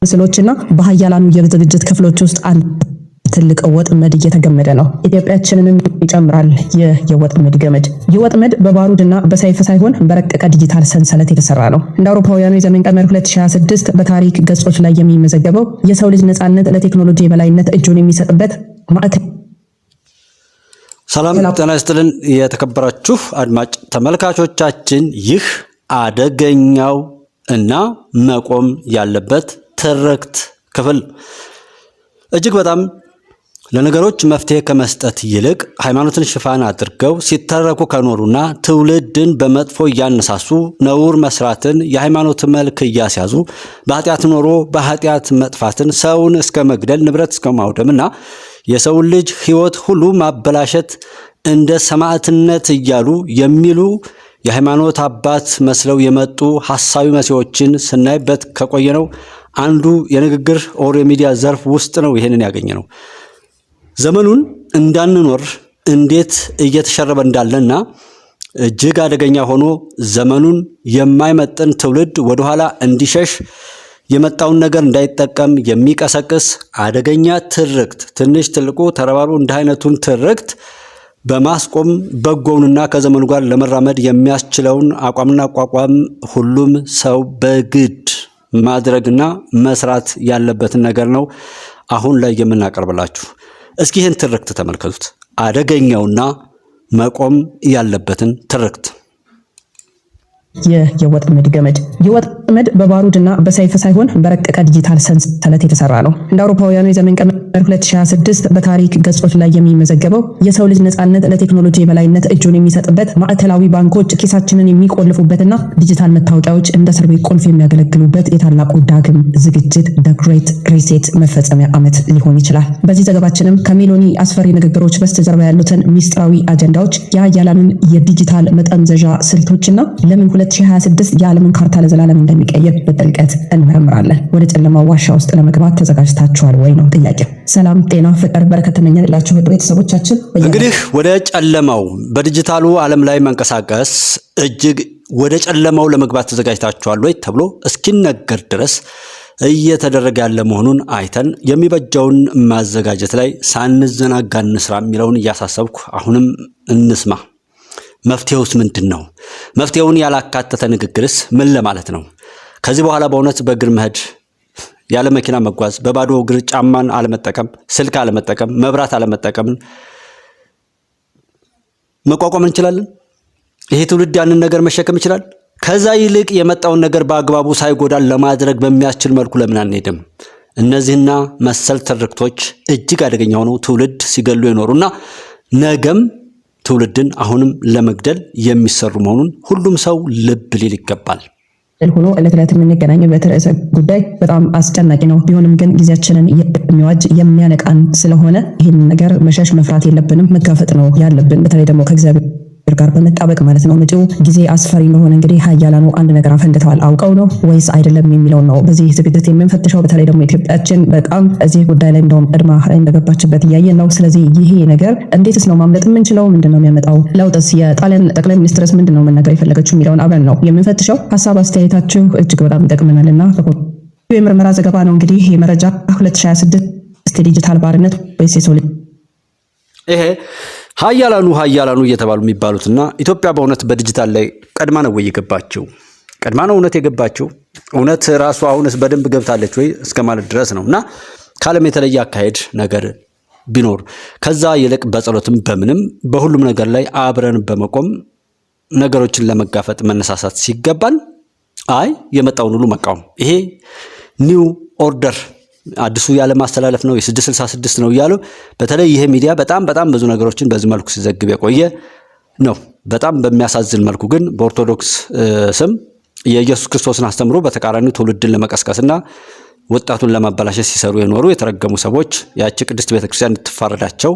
ምስሎችና በኃያላኑ የዝግጅት ክፍሎች ውስጥ አንድ ትልቅ ወጥመድ እየተገመደ ነው። ኢትዮጵያችንንም ይጨምራል የወጥመድ ገመድ። የወጥመድ በባሩድና በሰይፍ ሳይሆን በረቀቀ ዲጂታል ሰንሰለት የተሰራ ነው። እንደ አውሮፓውያኑ የዘመን ቀመር 2026 በታሪክ ገጾች ላይ የሚመዘገበው የሰው ልጅ ነጻነት ለቴክኖሎጂ የበላይነት እጁን የሚሰጥበት ማዕከል። ሰላም ጤና ይስጥልን የተከበራችሁ አድማጭ ተመልካቾቻችን፣ ይህ አደገኛው እና መቆም ያለበት ትርክት ክፍል እጅግ በጣም ለነገሮች መፍትሄ ከመስጠት ይልቅ ሃይማኖትን ሽፋን አድርገው ሲተረኩ ከኖሩና ትውልድን በመጥፎ እያነሳሱ ነውር መስራትን የሃይማኖት መልክ እያስያዙ በኃጢአት ኖሮ በኃጢአት መጥፋትን ሰውን እስከ መግደል ንብረት እስከ ማውደምና የሰውን ልጅ ሕይወት ሁሉ ማበላሸት እንደ ሰማዕትነት እያሉ የሚሉ የሃይማኖት አባት መስለው የመጡ ሐሳዊ መሲዎችን ስናይበት ከቆየነው አንዱ የንግግር ኦር የሚዲያ ዘርፍ ውስጥ ነው ይሄንን ያገኘነው። ዘመኑን እንዳንኖር እንዴት እየተሸረበ እንዳለና እጅግ አደገኛ ሆኖ ዘመኑን የማይመጥን ትውልድ ወደኋላ እንዲሸሽ የመጣውን ነገር እንዳይጠቀም የሚቀሰቅስ አደገኛ ትርክት፣ ትንሽ ትልቁ ተረባርቦ እንደ አይነቱን ትርክት በማስቆም በጎውንና ከዘመኑ ጋር ለመራመድ የሚያስችለውን አቋምና አቋቋም ሁሉም ሰው በግድ ማድረግና መስራት ያለበትን ነገር ነው አሁን ላይ የምናቀርብላችሁ። እስኪ ይህን ትርክት ተመልከቱት። አደገኛውና መቆም ያለበትን ትርክት። የወጥመድ ገመድ። የወጥመድ በባሩድና በሰይፍ ሳይሆን በረቀቀ ዲጂታል ሰንሰለት የተሰራ ነው። እንደ አውሮፓውያኑ የዘመን ቀመር 2026 በታሪክ ገጾች ላይ የሚመዘገበው የሰው ልጅ ነጻነት ለቴክኖሎጂ የበላይነት እጁን የሚሰጥበት ማዕከላዊ ባንኮች ኪሳችንን የሚቆልፉበትና ዲጂታል መታወቂያዎች እንደ እስር ቤት ቁልፍ የሚያገለግሉበት የታላቁ ዳግም ዝግጅት The Great Reset መፈጸሚያ ዓመት ሊሆን ይችላል። በዚህ ዘገባችንም ከሜሎኒ አስፈሪ ንግግሮች በስተጀርባ ያሉትን ሚስጥራዊ አጀንዳዎች፣ የኃያላኑን የዲጂታል መጠምዘዣ ስልቶችና ለምን 2026 የዓለምን ካርታ ለዘላለም እንደሚቀይር በጥልቀት እንመረምራለን። ወደ ጨለማው ዋሻ ውስጥ ለመግባት ተዘጋጅታችኋል ወይ ነው ጥያቄው። ሰላም፣ ጤና፣ ፍቅር፣ በረከት ተመኘንላችሁ ቤተሰቦቻችን። እንግዲህ ወደ ጨለማው በዲጂታሉ ዓለም ላይ መንቀሳቀስ እጅግ ወደ ጨለማው ለመግባት ተዘጋጅታችኋል ወይ ተብሎ እስኪነገር ድረስ እየተደረገ ያለ መሆኑን አይተን የሚበጀውን ማዘጋጀት ላይ ሳንዘናጋ እንስራ የሚለውን እያሳሰብኩ አሁንም እንስማ። መፍትሄውስ ምንድን ነው? መፍትሄውን ያላካተተ ንግግርስ ምን ለማለት ነው? ከዚህ በኋላ በእውነት በእግር መሄድ፣ ያለ መኪና መጓዝ፣ በባዶ እግር ጫማን አለመጠቀም፣ ስልክ አለመጠቀም፣ መብራት አለመጠቀምን መቋቋም እንችላለን? ይሄ ትውልድ ያንን ነገር መሸከም ይችላል? ከዛ ይልቅ የመጣውን ነገር በአግባቡ ሳይጎዳን ለማድረግ በሚያስችል መልኩ ለምን አንሄድም? እነዚህና መሰል ትርክቶች እጅግ አደገኛ ሆነው ትውልድ ሲገሉ የኖሩና ነገም ትውልድን አሁንም ለመግደል የሚሰሩ መሆኑን ሁሉም ሰው ልብ ሊል ይገባል። ሆኖ ዕለት ዕለት የምንገናኝበት ርዕሰ ጉዳይ በጣም አስጨናቂ ነው። ቢሆንም ግን ጊዜያችንን የሚዋጅ የሚያነቃን ስለሆነ ይህን ነገር መሸሽ መፍራት የለብንም፣ መጋፈጥ ነው ያለብን። በተለይ ደግሞ ከእግዚአብሔር ጋር በመጣበቅ ማለት ነው። መጪው ጊዜ አስፈሪ እንደሆነ እንግዲህ ኃያላኑ አንድ ነገር አፈንድተዋል። አውቀው ነው ወይስ አይደለም የሚለውን ነው በዚህ ዝግጅት የምንፈትሸው። በተለይ ደግሞ ኢትዮጵያችን በጣም እዚህ ጉዳይ ላይ እንደውም ቀድማ እንደገባችበት እያየን ነው። ስለዚህ ይሄ ነገር እንዴትስ ነው ማምለጥ የምንችለው? ምንድነው የሚያመጣው ለውጥስ? የጣሊያን ጠቅላይ ሚኒስትርስ ምንድነው መናገር የፈለገችው የሚለውን አብረን ነው የምንፈትሸው። ሀሳብ አስተያየታችሁ እጅግ በጣም ይጠቅመናልና የምርመራ ዘገባ ነው እንግዲህ የመረጃ 2026 ዲጂታል ባርነት ወይስ የሰው ልጅ ይሄ ኃያላኑ እየተባሉ የሚባሉትና ኢትዮጵያ በእውነት በዲጂታል ላይ ቀድማ ነው ወይ የገባችው? ቀድማ ነው እውነት የገባችው? እውነት ራሱ አሁንስ በደንብ ገብታለች ወይ እስከ ማለት ድረስ ነውና ካለም የተለየ አካሄድ ነገር ቢኖር ከዛ ይልቅ በጸሎትም በምንም በሁሉም ነገር ላይ አብረን በመቆም ነገሮችን ለመጋፈጥ መነሳሳት ሲገባን አይ የመጣውን ሁሉ መቃወም። ይሄ ኒው ኦርደር አዲሱ የዓለም ማስተላለፍ ነው፣ የ666 ነው እያሉ በተለይ ይሄ ሚዲያ በጣም ብዙ ነገሮችን በዚህ መልኩ ሲዘግብ የቆየ ነው። በጣም በሚያሳዝን መልኩ ግን በኦርቶዶክስ ስም የኢየሱስ ክርስቶስን አስተምሮ በተቃራኒው ትውልድን ለመቀስቀስና ወጣቱን ለማበላሸት ሲሰሩ የኖሩ የተረገሙ ሰዎች ያቺ ቅድስት ቤተክርስቲያን እንድትፋረዳቸው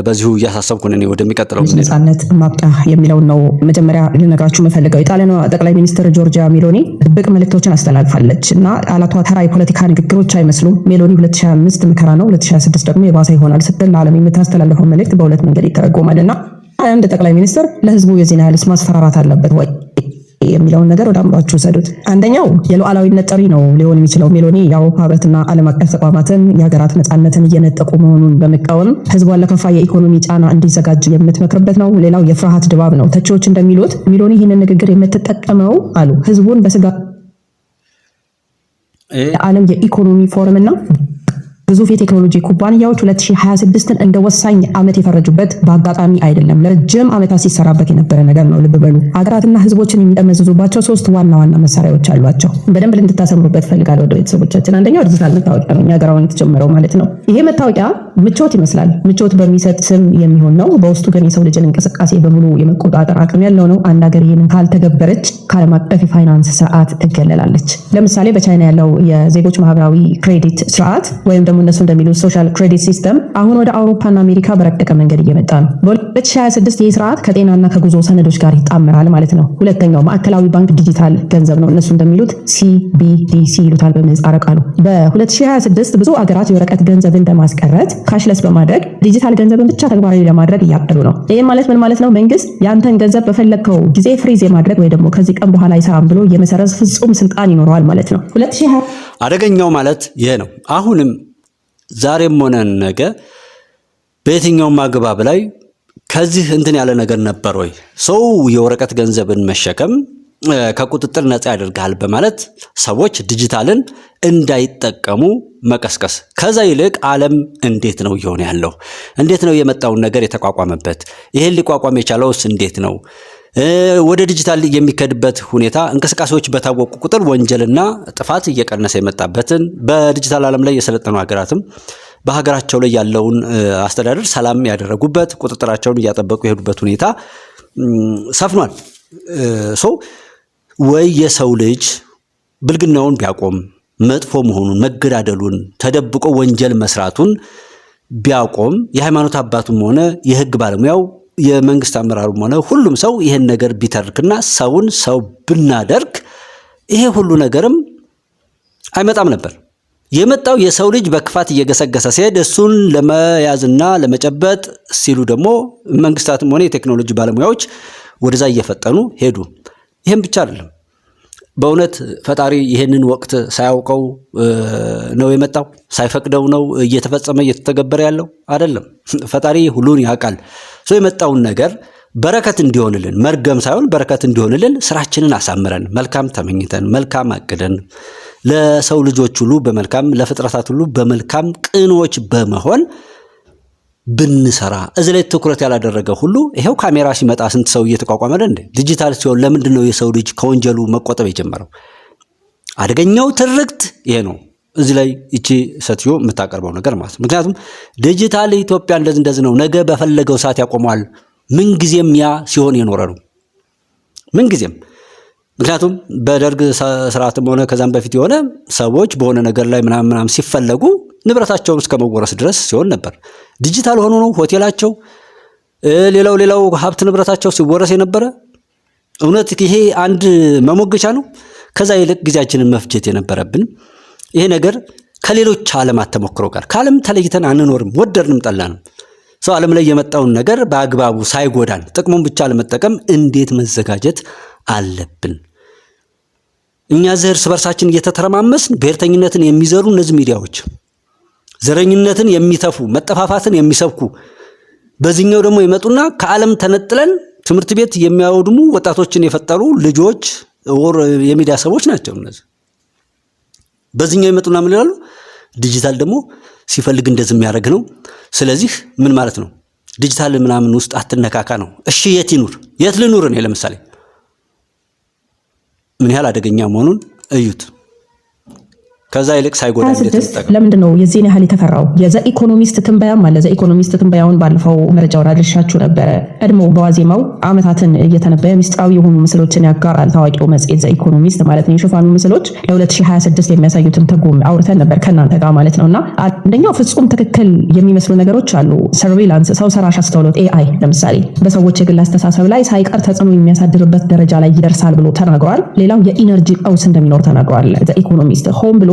በዚሁ እያሳሰብኩ ነኝ። ወደሚቀጥለው ነጻነት ማብቂያ የሚለው ነው መጀመሪያ ልነግራችሁ የምፈልገው። የጣሊያኗ ጠቅላይ ሚኒስትር ጆርጂያ ሜሎኒ ድብቅ መልእክቶችን አስተላልፋለች እና ቃላቷ ተራ የፖለቲካ ንግግሮች አይመስሉም። ሜሎኒ 2025 መከራ ነው፣ 2026 ደግሞ የባሰ ይሆናል ስትል ለዓለም የምታስተላልፈው መልእክት በሁለት መንገድ ይተረጎማልና አንድ ጠቅላይ ሚኒስትር ለህዝቡ የዜና ያልስ ማስፈራራት አለበት ወይ የሚለውን ነገር ወደ አእምሯችሁ ሰዱት። አንደኛው የሉዓላዊነት ጥሪ ነው ሊሆን የሚችለው። ሜሎኒ የአውሮፓ ህብረትና ዓለም አቀፍ ተቋማትን የሀገራት ነጻነትን እየነጠቁ መሆኑን በመቃወም ህዝቧን ለከፋ የኢኮኖሚ ጫና እንዲዘጋጅ የምትመክርበት ነው። ሌላው የፍርሃት ድባብ ነው። ተቺዎች እንደሚሉት ሜሎኒ ይህንን ንግግር የምትጠቀመው አሉ ህዝቡን በስጋ የዓለም የኢኮኖሚ ፎረም እና ግዙፍ የቴክኖሎጂ ኩባንያዎች 2026ን እንደ ወሳኝ ዓመት የፈረጁበት በአጋጣሚ አይደለም። ለረጅም ዓመታት ሲሰራበት የነበረ ነገር ነው። ልብ በሉ። ሀገራትና ህዝቦችን የሚጠመዝዙባቸው 3 ዋና ዋና መሳሪያዎች አሏቸው። በደንብ እንድታሰምሩበት ፈልጋለሁ ወደ ቤተሰቦቻችን። አንደኛው ዲጂታል መታወቂያ ነው። ሀገራውን የተጀመረው ማለት ነው። ይሄ መታወቂያ ምቾት ይመስላል። ምቾት በሚሰጥ ስም የሚሆን ነው። በውስጡ ግን የሰው ልጅን እንቅስቃሴ በሙሉ የመቆጣጠር አቅም ያለው ነው። አንድ ሀገር ይህንን ካልተገበረች ከዓለም አቀፍ የፋይናንስ ስርዓት ትገለላለች። ለምሳሌ በቻይና ያለው የዜጎች ማህበራዊ ክሬዲት ስርዓት ወይም ደግሞ እነሱ እንደሚሉት ሶሻል ክሬዲት ሲስተም አሁን ወደ አውሮፓና አሜሪካ በረቀቀ መንገድ እየመጣ ነው። በ2026 ይህ ስርዓት ከጤናና ከጉዞ ሰነዶች ጋር ይጣመራል ማለት ነው። ሁለተኛው ማዕከላዊ ባንክ ዲጂታል ገንዘብ ነው። እነሱ እንደሚሉት CBDC ይሉታል በምህጻረ ቃሉ። በ2026 ብዙ አገራት የወረቀት ገንዘብን በማስቀረት ካሽለስ በማድረግ ዲጂታል ገንዘብን ብቻ ተግባራዊ ለማድረግ እያቀዱ ነው። ይህም ማለት ምን ማለት ነው? መንግስት ያንተን ገንዘብ በፈለግከው ጊዜ ፍሪዝ የማድረግ ወይ ደግሞ ከዚህ ቀን በኋላ አይሰራም ብሎ የመሰረዝ ፍጹም ስልጣን ይኖረዋል ማለት ነው። አደገኛው ማለት ይሄ ነው። አሁንም ዛሬም ሆነ ነገ በየትኛውም አግባብ ላይ ከዚህ እንትን ያለ ነገር ነበር ወይ? ሰው የወረቀት ገንዘብን መሸከም ከቁጥጥር ነፃ ያደርጋል በማለት ሰዎች ዲጂታልን እንዳይጠቀሙ መቀስቀስ። ከዛ ይልቅ ዓለም እንዴት ነው እየሆነ ያለው? እንዴት ነው የመጣውን ነገር የተቋቋመበት? ይሄን ሊቋቋም የቻለውስ እንዴት ነው? ወደ ዲጂታል የሚከድበት ሁኔታ እንቅስቃሴዎች በታወቁ ቁጥር ወንጀልና ጥፋት እየቀነሰ የመጣበትን በዲጂታል ዓለም ላይ የሰለጠኑ ሀገራትም በሀገራቸው ላይ ያለውን አስተዳደር ሰላም ያደረጉበት ቁጥጥራቸውን እያጠበቁ የሄዱበት ሁኔታ ሰፍኗል። ወይ የሰው ልጅ ብልግናውን ቢያቆም መጥፎ መሆኑን መገዳደሉን ተደብቆ ወንጀል መስራቱን ቢያቆም የሃይማኖት አባቱም ሆነ የህግ ባለሙያው የመንግስት አመራሩም ሆነ ሁሉም ሰው ይሄን ነገር ቢተርክና ሰውን ሰው ብናደርግ ይሄ ሁሉ ነገርም አይመጣም ነበር። የመጣው የሰው ልጅ በክፋት እየገሰገሰ ሲሄድ እሱን ለመያዝና ለመጨበጥ ሲሉ ደግሞ መንግስታትም ሆነ የቴክኖሎጂ ባለሙያዎች ወደዛ እየፈጠኑ ሄዱ። ይሄን ብቻ አይደለም። በእውነት ፈጣሪ ይሄንን ወቅት ሳያውቀው ነው የመጣው? ሳይፈቅደው ነው እየተፈጸመ እየተተገበረ ያለው? አይደለም። ፈጣሪ ሁሉን ያውቃል። የመጣውን ነገር በረከት እንዲሆንልን መርገም ሳይሆን በረከት እንዲሆንልን ስራችንን አሳምረን መልካም ተመኝተን መልካም አቅደን ለሰው ልጆች ሁሉ በመልካም ለፍጥረታት ሁሉ በመልካም ቅኖች በመሆን ብንሰራ እዚህ ላይ ትኩረት ያላደረገ ሁሉ ይሄው ካሜራ ሲመጣ ስንት ሰው እየተቋቋመ እንደ ዲጂታል ሲሆን ለምንድን ነው የሰው ልጅ ከወንጀሉ መቆጠብ የጀመረው? አደገኛው ትርክት ይሄ ነው። እዚህ ላይ እቺ ሰትዮ የምታቀርበው ነገር ማለት ነው። ምክንያቱም ዲጂታል ኢትዮጵያ እንደዚህ ነው፣ ነገ በፈለገው ሰዓት ያቆመዋል። ምን ጊዜም ያ ሲሆን የኖረ ነው። ምን ጊዜም ምክንያቱም በደርግ ስርዓትም ሆነ ከዛም በፊት የሆነ ሰዎች በሆነ ነገር ላይ ምናምን ሲፈለጉ ንብረታቸውን እስከ መወረስ ድረስ ሲሆን ነበር። ዲጂታል ሆኖ ነው ሆቴላቸው ሌላው ሀብት ንብረታቸው ሲወረስ የነበረ። እውነት ይሄ አንድ መሞገቻ ነው? ከዛ ይልቅ ጊዜያችንን መፍጀት የነበረብን ይሄ ነገር ከሌሎች ዓለማት ተሞክሮ ጋር ከዓለም ተለይተን አንኖርም። ወደድንም ጠላንም ሰው ዓለም ላይ የመጣውን ነገር በአግባቡ ሳይጎዳን ጥቅሙን ብቻ ለመጠቀም እንዴት መዘጋጀት አለብን? እኛ እርስ በርሳችን እየተተረማመስን ብሔርተኝነትን የሚዘሩ እነዚህ ሚዲያዎች ዘረኝነትን የሚተፉ መጠፋፋትን የሚሰብኩ በዚህኛው ደግሞ ይመጡና ከዓለም ተነጥለን ትምህርት ቤት የሚያወድሙ ወጣቶችን የፈጠሩ ልጆች ወር የሚዲያ ሰዎች ናቸው እነዚህ። በዚህኛው ይመጡና ምን ይላሉ? ዲጂታል ደግሞ ሲፈልግ እንደዚህ የሚያደርግ ነው። ስለዚህ ምን ማለት ነው? ዲጂታል ምናምን ውስጥ አትነካካ ነው። እሺ የት ይኑር? የት ልኑር? ነው ለምሳሌ ምን ያህል አደገኛ መሆኑን እዩት። ከዛ ይልቅ ሳይጎዳ ለምንድን ነው የዚህን ያህል የተፈራው? የዘ ኢኮኖሚስት ትንበያም አለ። ዘ ኢኮኖሚስት ትንበያውን ባለፈው መረጃውን አድርሻችሁ ነበረ። ቀድሞ በዋዜማው ዓመታትን እየተነበየ ሚስጥራዊ የሆኑ ምስሎችን ያጋራል ታዋቂው መጽሔት ዘ ኢኮኖሚስት ማለት ነው። የሽፋኑ ምስሎች ለ2026 የሚያሳዩትን ትርጉም አውርተን ነበር ከእናንተ ጋር ማለት ነውና አንደኛው ፍጹም ትክክል የሚመስሉ ነገሮች አሉ። ሰርቬላንስ፣ ሰው ሰራሽ አስተውሎት ኤአይ ለምሳሌ በሰዎች የግል አስተሳሰብ ላይ ሳይቀር ተጽዕኖ የሚያሳድርበት ደረጃ ላይ ይደርሳል ብሎ ተናግሯል። ሌላው የኢነርጂ ቀውስ እንደሚኖር ተናግሯል። ዘ ኢኮኖሚስት ሆም ብሎ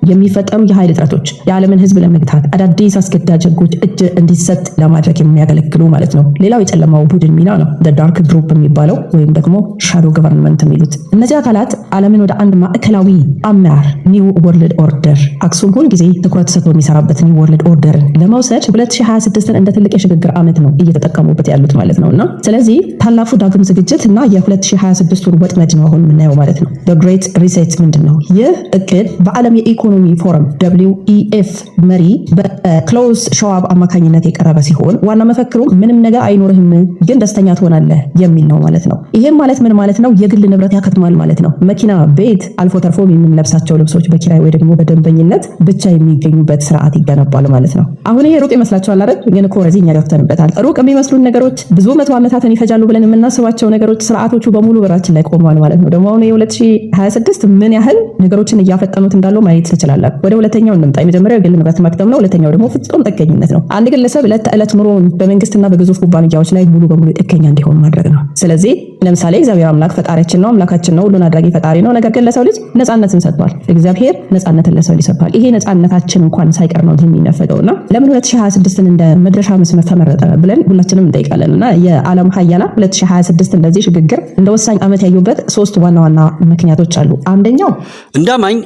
የሚፈጠሩ የኃይል እጥረቶች የዓለምን ሕዝብ ለመግታት አዳዲስ አስገዳጅ ሕጎች እጅ እንዲሰጥ ለማድረግ የሚያገለግሉ ማለት ነው። ሌላው የጨለማው ቡድን ሚና ነው፣ ዳርክ ግሩፕ የሚባለው ወይም ደግሞ ሻዶ ገቨርንመንት የሚሉት። እነዚህ አካላት ዓለምን ወደ አንድ ማዕከላዊ አመራር ኒው ወርልድ ኦርደር አክሱም ሁል ጊዜ ትኩረት ሰጥቶ የሚሰራበት ኒው ወርልድ ኦርደር ለመውሰድ 2026ን እንደ ትልቅ የሽግግር ዓመት ነው እየተጠቀሙበት ያሉት ማለት ነውና ስለዚህ ታላፉ ዳግም ዝግጅት እና የ2026ን ወጥመድ ነው አሁን የምናየው ማለት ነው። ግሬት ሪሴት ምንድን ነው? ይህ እቅድ በዓለም የኢኮኖሚ ፎረም WEF መሪ በክሎዝ ሸዋብ አማካኝነት የቀረበ ሲሆን ዋና መፈክሩ ምንም ነገር አይኖርህም ግን ደስተኛ ትሆናለህ የሚል ነው ማለት ነው። ይሄም ማለት ምን ማለት ነው? የግል ንብረት ያከትማል ማለት ነው። መኪና፣ ቤት፣ አልፎ ተርፎ የምንለብሳቸው ልብሶች በኪራይ ወይ ደግሞ በደንበኝነት ብቻ የሚገኙበት ስርዓት ይገነባል ማለት ነው። አሁን ይሄ ሩቅ ይመስላችኋል አይደል? ግን እኮ ወደዚህ እኛ ገብተንበታል። ሩቅ የሚመስሉን ነገሮች ብዙ መቶ ዓመታትን ይፈጃሉ ብለን የምናስባቸው ነገሮች ስርዓቶቹ በሙሉ በራችን ላይ ቆመዋል ማለት ነው። ደግሞ አሁን የ2026 ምን ያህል ነገሮችን እያፈጠኑት እንዳለው ማየት እንችላለን። ወደ ሁለተኛው እንምጣ። የመጀመሪያው የግል ንብረት ማክተም ነው። ሁለተኛው ደግሞ ፍጹም ጥገኝነት ነው። አንድ ግለሰብ ዕለት ተዕለት ኑሮውን በመንግስትና በግዙፍ ኩባንያዎች ላይ ሙሉ በሙሉ ጥገኛ እንዲሆን ማድረግ ነው። ስለዚህ ለምሳሌ እግዚአብሔር አምላክ ፈጣሪያችን ነው፣ አምላካችን ነው፣ ሁሉን አድራጊ ፈጣሪ ነው። ነገር ግን ለሰው ልጅ ነፃነትን ሰጥቷል። እግዚአብሔር ነፃነትን ለሰው ልጅ ሰጥቷል። ይሄ ነፃነታችን እንኳን ሳይቀር ነው የሚነፈገውና ለምን 2026ን እንደ መድረሻ መስመር ተመረጠ ብለን ሁላችንም እንጠይቃለንና የዓለም ሀያላን 2026 እንደዚህ ሽግግር እንደ ወሳኝ ዓመት ያዩበት ሶስት ዋና ዋና ምክንያቶች አሉ። አንደኛው እንዳማኝ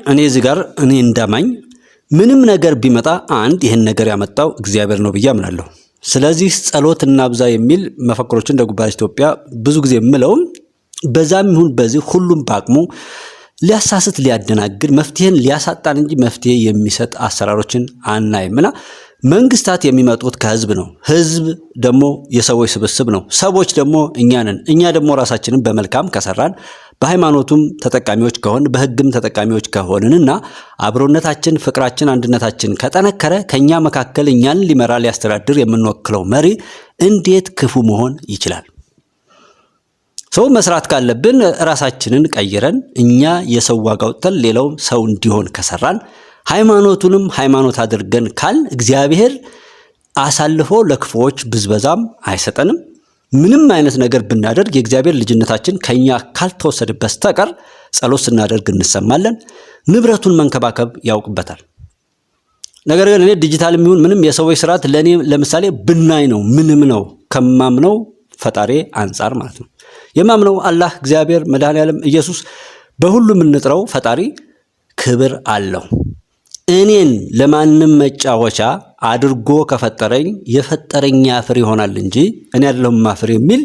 እኔ እንዳማኝ ምንም ነገር ቢመጣ አንድ ይህን ነገር ያመጣው እግዚአብሔር ነው ብዬ አምናለሁ። ስለዚህ ጸሎት እናብዛ የሚል መፈክሮችን እንደ ጉባኤ ኢትዮጵያ ብዙ ጊዜ የምለውም በዛም ይሁን በዚህ ሁሉም በአቅሙ ሊያሳስት ሊያደናግድ መፍትሄን ሊያሳጣን እንጂ መፍትሄ የሚሰጥ አሰራሮችን አናይምና መንግስታት የሚመጡት ከህዝብ ነው። ህዝብ ደግሞ የሰዎች ስብስብ ነው። ሰዎች ደግሞ እኛ ነን። እኛ ደግሞ ራሳችንን በመልካም ከሰራን በሃይማኖቱም ተጠቃሚዎች ከሆን በህግም ተጠቃሚዎች ከሆንንና አብሮነታችን፣ ፍቅራችን፣ አንድነታችን ከጠነከረ ከኛ መካከል እኛን ሊመራ ሊያስተዳድር የምንወክለው መሪ እንዴት ክፉ መሆን ይችላል? ሰው መስራት ካለብን ራሳችንን ቀይረን እኛ የሰው ዋጋ አውጥተን ሌላው ሰው እንዲሆን ከሰራን ሃይማኖቱንም ሃይማኖት አድርገን ካል እግዚአብሔር አሳልፎ ለክፉዎች ብዝበዛም አይሰጠንም። ምንም አይነት ነገር ብናደርግ የእግዚአብሔር ልጅነታችን ከኛ ካልተወሰደ በስተቀር ጸሎት ስናደርግ እንሰማለን። ንብረቱን መንከባከብ ያውቅበታል። ነገር ግን እኔ ዲጂታል የሚሆን ምንም የሰዎች ስርዓት ለኔ ለምሳሌ ብናይ ነው ምንም ነው ከማምነው ፈጣሪ አንጻር ማለት ነው። የማምነው አላህ እግዚአብሔር መድኃኔዓለም ኢየሱስ በሁሉም እንጥረው ፈጣሪ ክብር አለው። እኔን ለማንም መጫወቻ አድርጎ ከፈጠረኝ የፈጠረኝ ያፍር ይሆናል እንጂ እኔ አይደለሁም ማፍር የሚል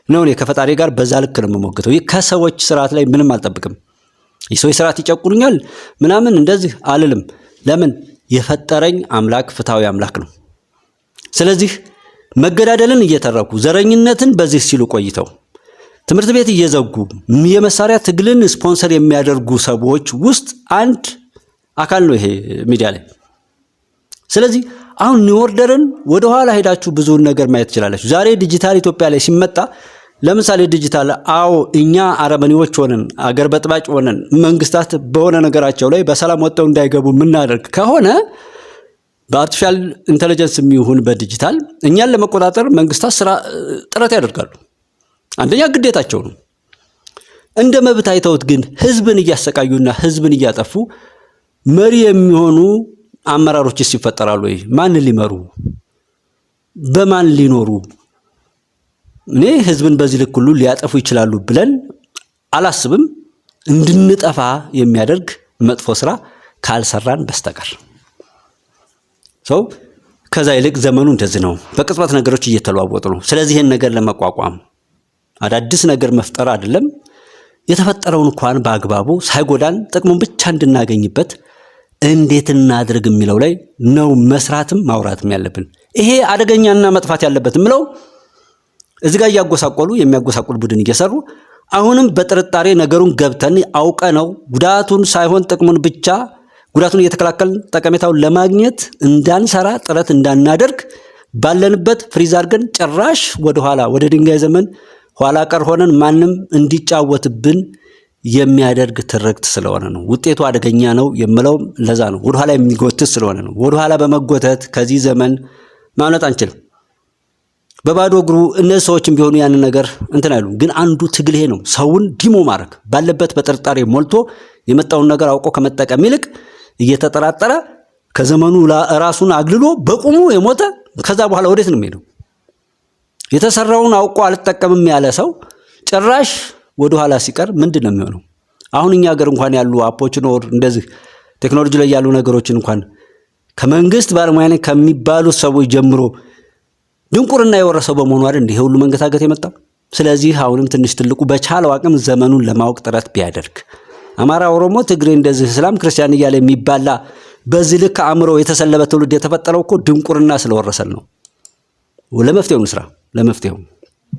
ነው። እኔ ከፈጣሪ ጋር በዛ ልክ ነው የምሞግተው። ከሰዎች ስርዓት ላይ ምንም አልጠብቅም። የሰዎች ስርዓት ይጨቁኑኛል ምናምን እንደዚህ አልልም። ለምን? የፈጠረኝ አምላክ ፍትሃዊ አምላክ ነው። ስለዚህ መገዳደልን እየተረኩ ዘረኝነትን በዚህ ሲሉ ቆይተው ትምህርት ቤት እየዘጉ የመሳሪያ ትግልን ስፖንሰር የሚያደርጉ ሰዎች ውስጥ አንድ አካል ነው ይሄ ሚዲያ ላይ። ስለዚህ አሁን ኒው ኦርደርን ወደ ኋላ ሄዳችሁ ብዙውን ነገር ማየት ትችላላችሁ። ዛሬ ዲጂታል ኢትዮጵያ ላይ ሲመጣ ለምሳሌ ዲጂታል እኛ አረመኔዎች ሆነን አገር በጥባጭ ሆነን መንግስታት በሆነ ነገራቸው ላይ በሰላም ወጥተው እንዳይገቡ የምናደርግ ከሆነ በአርቲፊሻል ኢንተለጀንስ የሚሆን በዲጂታል እኛን ለመቆጣጠር መንግስታት ጥረት ያደርጋሉ። አንደኛ ግዴታቸው ነው። እንደ መብት አይተውት ግን ህዝብን እያሰቃዩና ህዝብን እያጠፉ መሪ የሚሆኑ አመራሮችስ ይፈጠራሉ ወይ? ማን ሊመሩ? በማን ሊኖሩ? እኔ ህዝብን በዚህ ልክ ሁሉ ሊያጠፉ ይችላሉ ብለን አላስብም። እንድንጠፋ የሚያደርግ መጥፎ ስራ ካልሰራን በስተቀር ሰው ከዛ ይልቅ ዘመኑ እንደዚህ ነው። በቅጽበት ነገሮች እየተለዋወጡ ነው። ስለዚህ ይሄን ነገር ለመቋቋም አዳዲስ ነገር መፍጠር አይደለም የተፈጠረውን እንኳን በአግባቡ ሳይጎዳን ጥቅሙን ብቻ እንድናገኝበት እንዴት እናድርግ የሚለው ላይ ነው መስራትም ማውራትም ያለብን። ይሄ አደገኛና መጥፋት ያለበት ምለው እዚህ ጋር ያጎሳቆሉ የሚያጎሳቆል ቡድን እየሰሩ አሁንም በጥርጣሬ ነገሩን ገብተን አውቀ ነው ጉዳቱን ሳይሆን ጥቅሙን ብቻ ጉዳቱን እየተከላከልን ጠቀሜታውን ለማግኘት እንዳንሰራ ጥረት እንዳናደርግ ባለንበት ፍሪዝ አድርገን ጭራሽ ወደ ድንጋይ ዘመን ኋላ ቀር ሆነን ማንም እንዲጫወትብን የሚያደርግ ትርክት ስለሆነ ነው። ውጤቱ አደገኛ ነው የምለው ለዛ ነው። ወደ ኋላ የሚጎትት ስለሆነ ነው። ወደ ኋላ በመጎተት ከዚህ ዘመን ማምለጥ አንችልም። በባዶ እግሩ እነዚህ ሰዎችም ቢሆኑ ያን ነገር እንትን አይሉ። ግን አንዱ ትግል ይሄ ነው። ሰውን ዲሞ ማድረግ ባለበት በጥርጣሬ ሞልቶ የመጣውን ነገር አውቆ ከመጠቀም ይልቅ እየተጠራጠረ ከዘመኑ ራሱን አግልሎ በቁሙ የሞተ ከዛ በኋላ ወዴት ነው የሚሄደው? የተሰራውን አውቆ አልተጠቀምም ያለ ሰው ጭራሽ ወደ ኋላ ሲቀር ምንድን ነው የሚሆነው? አሁን እኛ ሀገር እንኳን ያሉ አፖችን ወር እንደዚህ ቴክኖሎጂ ላይ ያሉ ነገሮችን እንኳን ከመንግስት ባለሙያ ነኝ ከሚባሉ ሰዎች ጀምሮ ድንቁርና የወረሰው በመሆኑ አይደል እንዴ ሁሉ መንገታገት የመጣው? ስለዚህ አሁንም ትንሽ ትልቁ በቻለው አቅም ዘመኑን ለማወቅ ጥረት ቢያደርግ አማራ፣ ኦሮሞ፣ ትግሬ እንደዚህ እስላም ክርስቲያን እያለ የሚባላ በዚህ ልክ አእምሮ የተሰለበ ትውልድ የተፈጠረው እኮ ድንቁርና ስለወረሰል ነው። ለመፍትሄው እንስራ። ለመፍትሄው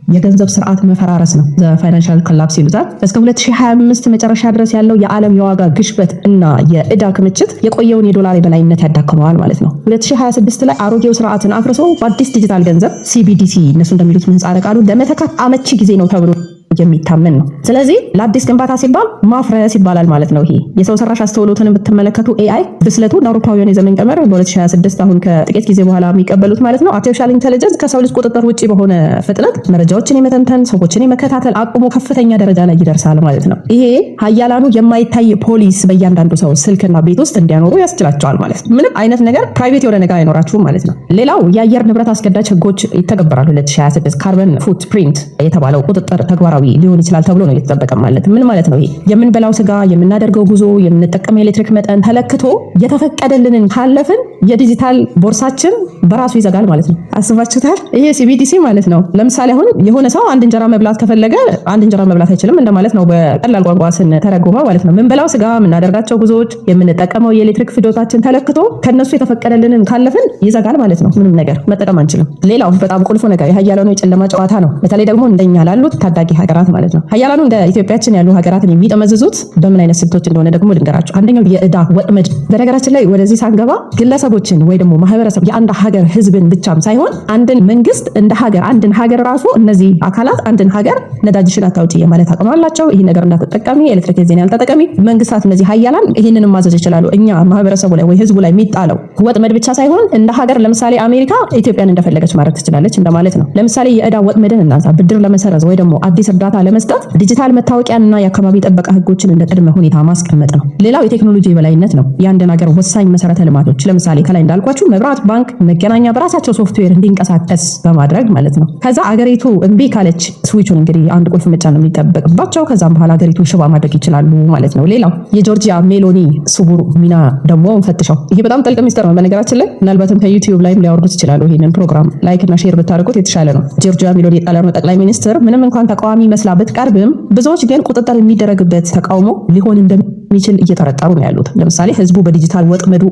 የገንዘብ ስርዓት መፈራረስ ነው። ፋይናንሻል ኮላፕስ ይሉታል። እስከ 2025 መጨረሻ ድረስ ያለው የዓለም የዋጋ ግሽበት እና የዕዳ ክምችት የቆየውን የዶላር የበላይነት ያዳክመዋል ማለት ነው። 2026 ላይ አሮጌው ስርዓትን አፍርሶ በአዲስ ዲጂታል ገንዘብ CBDC እነሱ እንደሚሉት ምህጻረ ቃሉ ለመተካት አመቺ ጊዜ ነው ተብሎ የሚታመን ነው። ስለዚህ ለአዲስ ግንባታ ሲባል ማፍረስ ይባላል ማለት ነው። ይሄ የሰው ሰራሽ አስተውሎትን ብትመለከቱ AI ብስለቱ አውሮፓውያን የዘመን ቀመር በ2026 አሁን ከጥቂት ጊዜ በኋላ የሚቀበሉት ማለት ነው አርቲፊሻል ኢንተለጀንስ ከሰው ልጅ ቁጥጥር ውጪ በሆነ ፍጥነት መረጃዎችን የመተንተን ሰዎችን የመከታተል አቅሙ ከፍተኛ ደረጃ ላይ ይደርሳል ማለት ነው። ይሄ ሀያላኑ የማይታይ ፖሊስ በእያንዳንዱ ሰው ስልክና ቤት ውስጥ እንዲያኖሩ ያስችላቸዋል ማለት ነው። ምንም አይነት ነገር ፕራይቬት የሆነ ነገር አይኖራችሁም ማለት ነው። ሌላው የአየር ንብረት አስገዳጅ ህጎች ይተገበራሉ። 2026 ካርበን ፉትፕሪንት የተባለው ቁጥጥር ተግባራዊ ሊሆን ይችላል ተብሎ ነው እየተጠበቀ ማለት። ምን ማለት ነው? ይሄ የምንበላው ስጋ፣ የምናደርገው ጉዞ፣ የምንጠቀመው ኤሌክትሪክ መጠን ተለክቶ የተፈቀደልንን ካለፍን የዲጂታል ቦርሳችን በራሱ ይዘጋል ማለት ነው። አስባችሁታል? ይሄ CBDC ማለት ነው። ለምሳሌ አሁን የሆነ ሰው አንድ እንጀራ መብላት ከፈለገ አንድ እንጀራ መብላት አይችልም እንደማለት ነው በቀላል ቋንቋ ስንተረጉመው ማለት ነው። የምንበላው ስጋ፣ የምናደርጋቸው ጉዞዎች፣ የምንጠቀመው የኤሌክትሪክ ፍጆታችን ተለክቶ ከነሱ የተፈቀደልንን ካለፍን ይዘጋል ማለት ነው። ምንም ነገር መጠቀም አንችልም። ሌላው በጣም ቁልፉ ነገር የሀያላኑ የጨለማ ጨዋታ ነው። በተለይ ደግሞ እንደኛ ላሉት ታዳጊ ሀገራት ማለት ነው። ሀያላኑ እንደ ኢትዮጵያችን ያሉ ሀገራትን የሚጠመዝዙት በምን አይነት ስልቶች እንደሆነ ደግሞ ልንገራቸው። አንደኛው የዕዳ ወጥመድ። በነገራችን ላይ ወደዚህ ሳንገባ ግለሰቦችን ወይ ደግሞ ማህበረሰብ የአንድ ሀገር ህዝብን ብቻም ሳይሆን አንድን መንግስት እንደ ሀገር አንድን ሀገር ራሱ እነዚህ አካላት አንድን ሀገር ነዳጅሽን አታውጪ የማለት አቅም አላቸው። ይሄ ነገር እንዳትጠቀሚ፣ ኤሌክትሪክ ዜና ያልተጠቀሚ መንግስታት እነዚህ ሀያላን ይሄንን ማዘዝ ይችላሉ። እኛ ማህበረሰቡ ላይ ወይ ህዝቡ ላይ የሚጣለው ወጥመድ ብቻ ሳይሆን እንደ ሀገር ለምሳሌ አሜሪካ ኢትዮጵያን እንደፈለገች ማድረግ ትችላለች እንደማለት ነው። ለምሳሌ የዕዳ ወጥመድን እናንሳ። ብድር ለመሰረዝ ወይ ደግሞ አዲስ እርዳታ ለመስጠት ዲጂታል መታወቂያና የአካባቢ ጥበቃ ህጎችን እንደ ቅድመ ሁኔታ ማስቀመጥ ነው። ሌላው የቴክኖሎጂ የበላይነት ነው። የአንድን ሀገር ወሳኝ መሰረተ ልማቶች ለምሳሌ ከላይ እንዳልኳችሁ መብራት፣ ባንክ፣ መገናኛ በራሳቸው ሶፍትዌር እንዲንቀሳቀስ በማድረግ ማለት ነው። ከዛ አገሪቱ እምቢ ካለች ስዊቹን እንግዲህ አንድ ቁልፍ መጫን ነው የሚጠበቅባቸው። ከዛም በኋላ አገሪቱን ሽባ ማድረግ ይችላሉ ማለት ነው። ሌላው የጆርጂያ ሜሎኒ ስውር ሚና ደግሞ እንፈትሸው። ይሄ በጣም ጥልቅ ሚስጥር ነው በነገራችን ላይ ምናልባትም ከዩቲዩብ ላይም ሊያወርዱት ይችላሉ። ይሄንን ፕሮግራም ላይክ እና ሼር ብታደርጉት የተሻለ ነው። ጆርጂያ ሜሎኒ የጣሊያኑ ጠቅላይ ሚኒስትር ምንም እንኳን ተቃዋሚ መስላ ብትቀርብም ብዙዎች ግን ቁጥጥር የሚደረግበት ተቃውሞ ሊሆን እንደሚችል እየጠረጠሩ ነው ያሉት። ለምሳሌ ህዝቡ በዲጂታል ወጥመዱ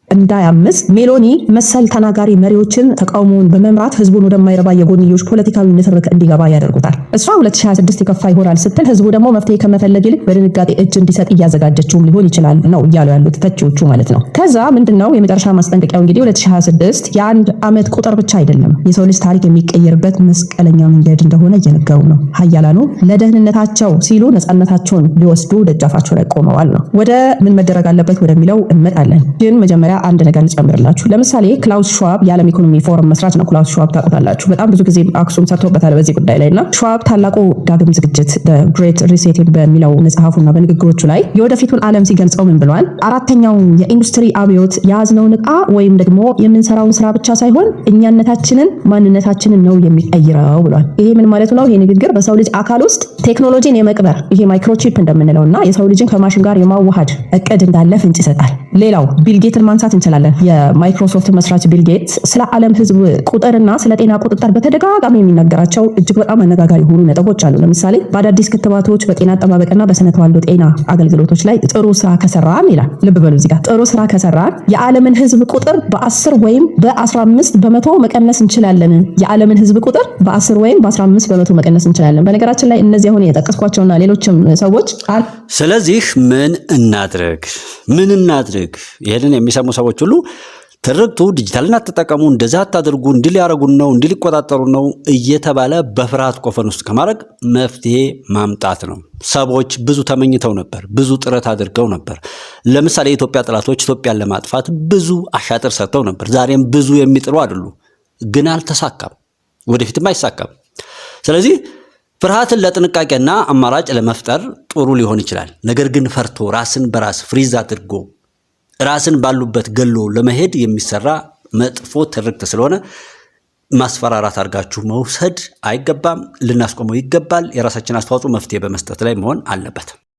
እንዳያምስ ሜሎኒ መሰል ተናጋሪ መሪዎችን ተቃውሞውን በመምራት ህዝቡን ወደማይረባ የጎንዮሽ ፖለቲካዊ ንትርክ እንዲገባ ያደርጉታል። እሷ 2026 የከፋ ይሆናል ስትል ህዝቡ ደግሞ መፍትሄ ከመፈለግ ይልቅ በድንጋጤ እጅ እንዲሰጥ እያዘጋጀችውም ሊሆን ይችላል ነው እያሉ ያሉት ተቺዎቹ ማለት ነው። ከዛ ምንድነው የመጨረሻ ማስጠንቀቂያው እንግዲህ 2026 የአንድ አመት ቁጥር ብቻ አይደለም፣ የሰው ልጅ ታሪክ የሚቀየርበት መስቀለኛ መንገድ እንደሆነ እየነገሩ ነው። ሀያላኑ ለደህንነታቸው ሲሉ ነፃነታቸውን ሊወስዱ ደጃፋቸው ላይ ቆመዋል ነው። ወደ ምን መደረግ አለበት ወደሚለው እንመጣለን። ግን መጀመሪያ አንድ ነገር ልጨምርላችሁ። ለምሳሌ ክላውስ ሸዋብ የዓለም ኢኮኖሚ ፎረም መስራች ነው። ክላውስ ሸዋብ ታውቁታላችሁ። በጣም ብዙ ጊዜ አክሱም ሰርቶበታል በዚህ ጉዳይ ላይና ሸዋብ ታላቁ ዳግም ዝግጅት ግሬት ሪሴት በሚለው መጽሐፉና በንግግሮቹ ላይ የወደፊቱን ዓለም ሲገልጸው ምን ብሏል? አራተኛው የኢንዱስትሪ አብዮት የያዝነውን ዕቃ ወይም ደግሞ የምንሰራውን ስራ ብቻ ሳይሆን እኛነታችንን ማንነታችንን ነው የሚቀይረው ብሏል። ይሄ ምን ማለት ነው? ይሄ ንግግር በሰው ልጅ አካል ውስጥ ቴክኖሎጂን የመቅበር ይሄ ማይክሮቺፕ እንደምንለውና የሰው ልጅን ከማሽን ጋር የማዋሃድ እቅድ እንዳለ ፍንጭ ይሰጣል። ሌላው ቢልጌትን ማንሳት እንችላለን። የማይክሮሶፍት መስራች ቢል ጌትስ ስለ ዓለም ህዝብ ቁጥርና ስለ ጤና ቁጥጥር በተደጋጋሚ የሚናገራቸው እጅግ በጣም አነጋጋሪ የሆኑ ነጥቦች አሉ። ለምሳሌ በአዳዲስ ክትባቶች፣ በጤና አጠባበቅና በስነ ተዋልዶ ጤና አገልግሎቶች ላይ ጥሩ ስራ ከሰራን ይላል። ልብ በሉ እዚህ ጋር ጥሩ ስራ ከሰራን የዓለምን ህዝብ ቁጥር በ10 ወይም በ15 በመቶ መቀነስ እንችላለን። የዓለምን ህዝብ ቁጥር በ10 ወይም በ15 በመቶ መቀነስ እንችላለን። በነገራችን ላይ እነዚህ አሁን የጠቀስኳቸውና ሌሎችም ሰዎች ስለዚህ ምን እናድርግ ይሄንን የሚሰሙ ሰዎች ሁሉ ትርክቱ ዲጂታልን አትጠቀሙ፣ እንደዛ አታድርጉ፣ እንዲህ ሊያረጉን ነው፣ እንዲህ ሊቆጣጠሩ ነው እየተባለ በፍርሃት ቆፈን ውስጥ ከማድረግ መፍትሄ ማምጣት ነው። ሰዎች ብዙ ተመኝተው ነበር፣ ብዙ ጥረት አድርገው ነበር። ለምሳሌ የኢትዮጵያ ጠላቶች ኢትዮጵያን ለማጥፋት ብዙ አሻጥር ሰጥተው ነበር። ዛሬም ብዙ የሚጥሩ አይደሉ፣ ግን አልተሳካም፣ ወደፊትም አይሳካም። ስለዚህ ፍርሃትን ለጥንቃቄና አማራጭ ለመፍጠር ጥሩ ሊሆን ይችላል። ነገር ግን ፈርቶ ራስን በራስ ፍሪዝ አድርጎ ራስን ባሉበት ገሎ ለመሄድ የሚሰራ መጥፎ ትርክት ስለሆነ ማስፈራራት አድርጋችሁ መውሰድ አይገባም። ልናስቆመው ይገባል። የራሳችን አስተዋጽኦ መፍትሄ በመስጠት ላይ መሆን አለበት።